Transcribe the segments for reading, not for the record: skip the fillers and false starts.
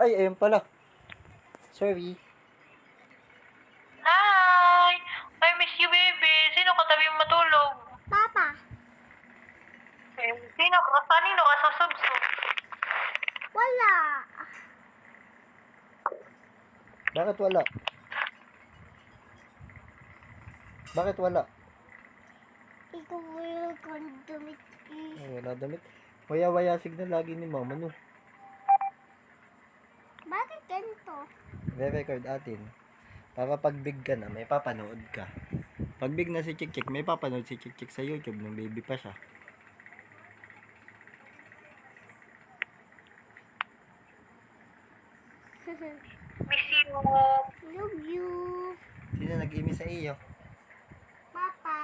Ay, ayun pala. Sorry. Hi! I miss you, baby. Sino katabi mo matulog? Papa. Sino ka? Kanino ka susubsob? Wala. Bakit wala? Bakit wala? Ikaw yung kondumit. Ay, wala damit. Waya-waya signal lagi ni mama, no? Bakit ganito? Re-record atin. Para pag big ka na, may papanood ka. Pag big na si Chik Chik, may papanood si Chik Chik sa YouTube nung baby pa siya. Miss you. Love you. Sino nag-imi sa iyo? Papa.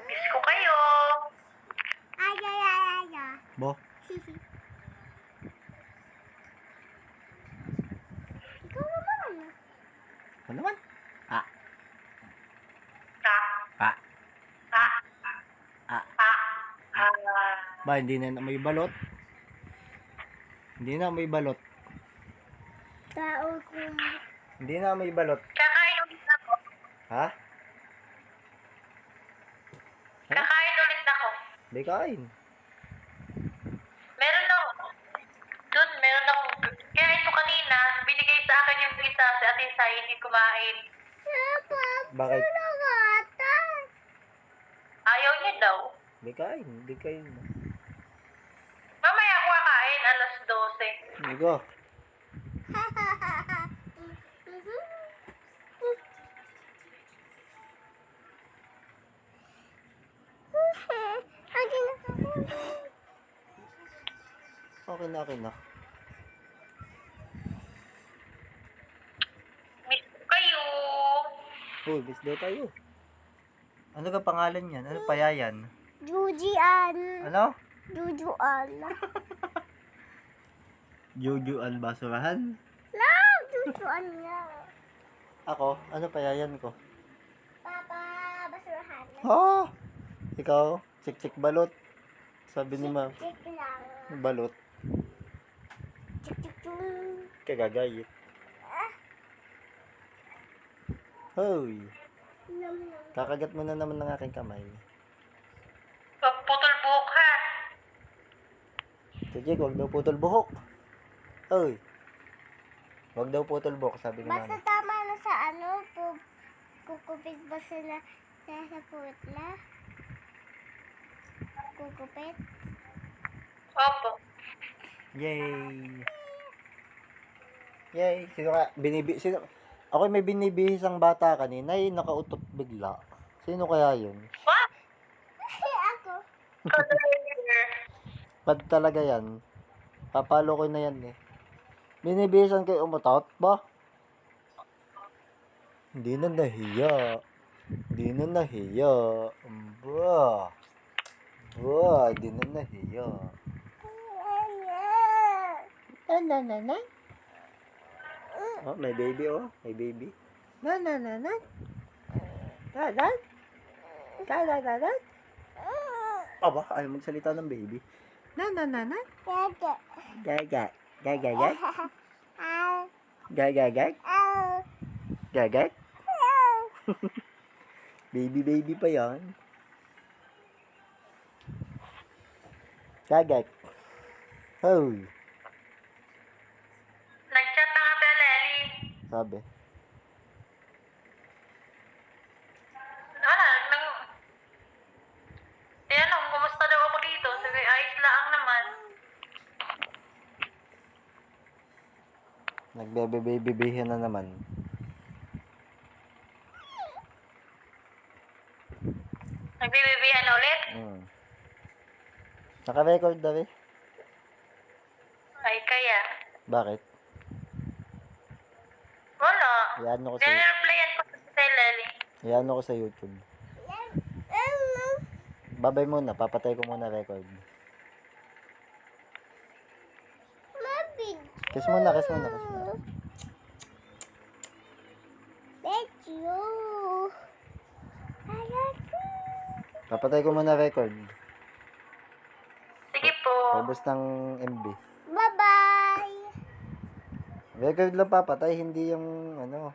Miss ko kayo. Ay, ay, ay, ay, ay. Bo? Ikaw naman. Ano naman? Ah. Ka. Ah. Ka. Ah. Ka. Ba, hindi na may balot? Hindi na may balot. Tao ko. Hindi na may balot. Kakain ulit ako. Ha? Kakain ulit ako. Di kain. Meron ako. Doon, meron ako. Kaya ito kanina, binigay sa akin yung isa si Ate Sai, hindi kumain. Papa. Bakit? Nagatas. Ayaw niya daw. Di kain. Di kain. Mamaya ako kakain, alas 12. Hindi ko. Okay na, okay na. Miss ko kayo. Uy, bis daw tayo. Ano ka pangalan niyan? Ano payayan? Jujian. Ano? Jujuan. Jujuan basurahan? Lang, jujuan niya. Ako? Ano payayan ko? Papa, basurahan. Ha? Ikaw? Chik-chik balot. Sabi ni ma, Chik lang. balot. Chik chik chung. Kagagayit. Hoy, Nom nom. kakagat mo na naman ng aking kamay. Pagputol buhok ha. Chik-chik, wag daw putol buhok. Hoy. Wag daw putol buhok, sabi ni Basta mama. tama na sa ano, kukupit ba sila sa putla? Kukupit? Opo. Yay! Yay! Sino? Ako may binibihis ang bata kanina, ay nakautot bigla. Sino kaya yun? What? Ako. Color. Bad talaga yan. Papalo ko na yan eh. Binibihisan kayo umutot ba? Hindi na nahiya. Hindi na nahiya. Ba? Ba? Hindi na nahiya. Na. Oh, may baby oh. May baby. Na. Da. Aba, ayaw magsalita ng baby. Na. Gaga. Gagagag. Ow. Gagagag. Ow. Gagag. Ow. Baby pa yan. Gagag. Hoy. Nag-chat na nga si Lely. Sabi. Tinanong, kumusta daw ako dito? Sabi, ayos lang naman. Nagbe-baby-bihin na naman. Nagbibibihan na ulit? Naka-record na rin. Ay, kaya. Bakit? Wala. Iyan ko sa Nire-replyan ko sa Lely. Iyan ko sa YouTube. Babay muna, papatay ko muna record. Mabig. Kiss muna. Bet you. Papatay ko muna record. Sige po. Paubos ng MB. Bye-bye! Record lang papatay, hindi yung ano.